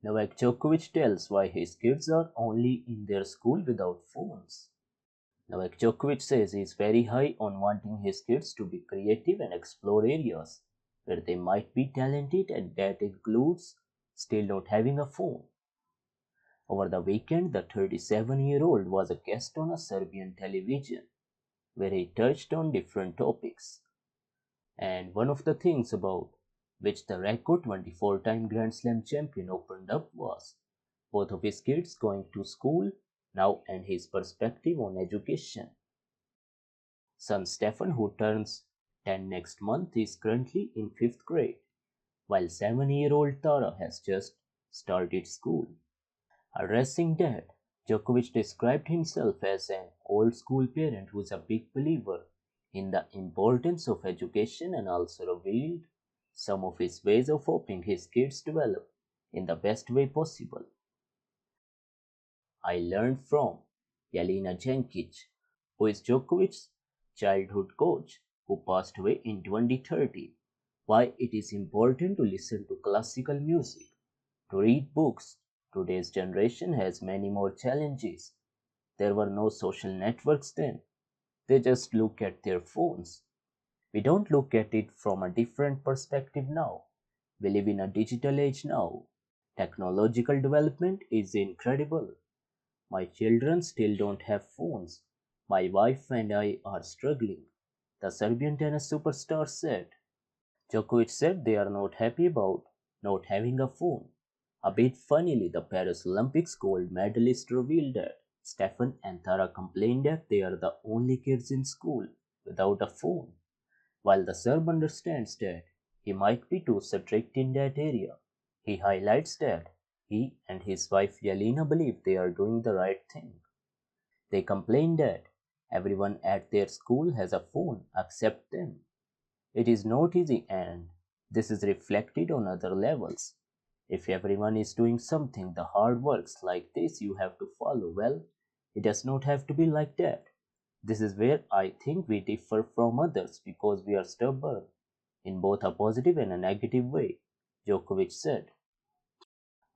Novak Djokovic tells why his kids are only in their school without phones. Novak Djokovic says he is very high on wanting his kids to be creative and explore areas where they might be talented, and that includes still not having a phone. Over the weekend, the 37-year-old was a guest on a Serbian television where he touched on different topics. And one of the things about which the record 24-time Grand Slam champion opened up was both of his kids going to school now and his perspective on education. Son Stefan, who turns 10 next month, is currently in 5th grade, while 7-year-old Tara has just started school. Addressing that, Djokovic described himself as an old school parent who is a big believer in the importance of education and also revealed some of his ways of hoping his kids develop in the best way possible. I learned from Jelena Jankic, who is Djokovic's childhood coach, who passed away in 2013, why it is important to listen to classical music, to read books. Today's generation has many more challenges. There were no social networks then. They just look at their phones. We don't look at it from a different perspective now. We live in a digital age now. Technological development is incredible. My children still don't have phones. My wife and I are struggling, the Serbian tennis superstar said. Djokovic said they are not happy about not having a phone. A bit funnily, the Paris Olympics gold medalist revealed that Stefan and Tara complained that they are the only kids in school without a phone. While the Serb understands that he might be too strict in that area, he highlights that he and his wife Yelena believe they are doing the right thing. They complain that everyone at their school has a phone except them. It is not easy, and this is reflected on other levels. If everyone is doing something, the hard works like this you have to follow. Well, it does not have to be like that. This is where I think we differ from others because we are stubborn in both a positive and a negative way, Djokovic said.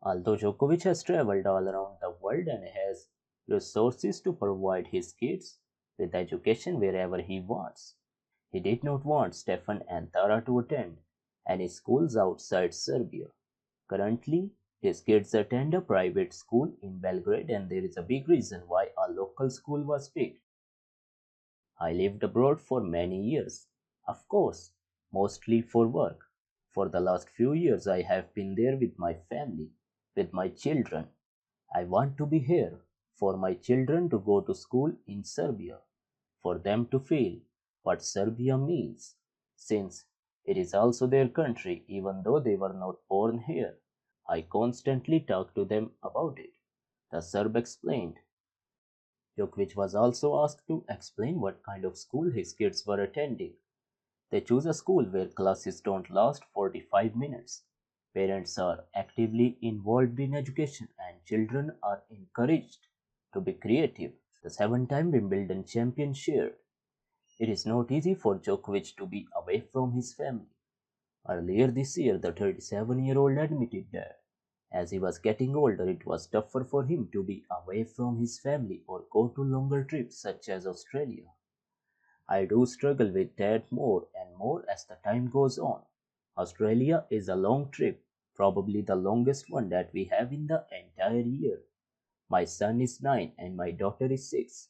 Although Djokovic has traveled all around the world and has resources to provide his kids with education wherever he wants, he did not want Stefan and Tara to attend any schools outside Serbia. Currently, his kids attend a private school in Belgrade, and there is a big reason why a local school was picked. I lived abroad for many years, of course, mostly for work. For the last few years, I have been there with my family, with my children. I want to be here for my children to go to school in Serbia, for them to feel what Serbia means, since it is also their country, even though they were not born here. I constantly talk to them about it, the Serb explained. Djokovic was also asked to explain what kind of school his kids were attending. They choose a school where classes don't last 45 minutes. Parents are actively involved in education and children are encouraged to be creative. The 7-time Wimbledon champion shared, it is not easy for Djokovic to be away from his family. Earlier this year, the 37-year-old admitted that as he was getting older, it was tougher for him to be away from his family or go to longer trips such as Australia. I do struggle with that more and more as the time goes on. Australia is a long trip, probably the longest one that we have in the entire year. My son is 9 and my daughter is 6.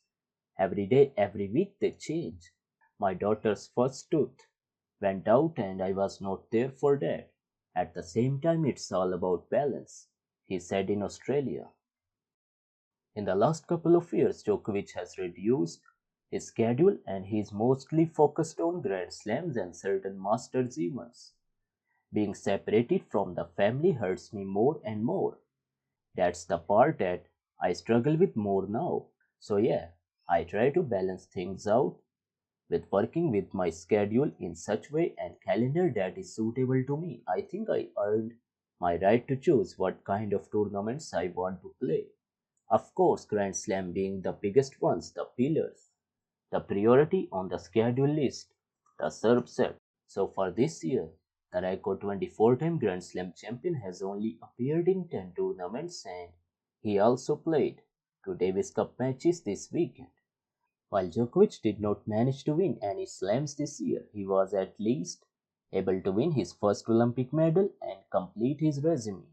Every day, every week they change. My daughter's first tooth went out and I was not there for that. At the same time, it's all about balance, he said in Australia. In the last couple of years, Djokovic has reduced his schedule and he is mostly focused on Grand Slams and certain Masters events. Being separated from the family hurts me more and more. That's the part that I struggle with more now. So, yeah, I try to balance things out with working with my schedule in such way and calendar that is suitable to me. I think I earned my right to choose what kind of tournaments I want to play. Of course, Grand Slam being the biggest ones, the pillars, the priority on the schedule list, the Serb said. So for this year, The record 24-time Grand Slam champion has only appeared in 10 tournaments and he also played 2 Davis Cup matches this weekend. While Djokovic did not manage to win any slams this year, he was at least able to win his first Olympic medal and complete his resume.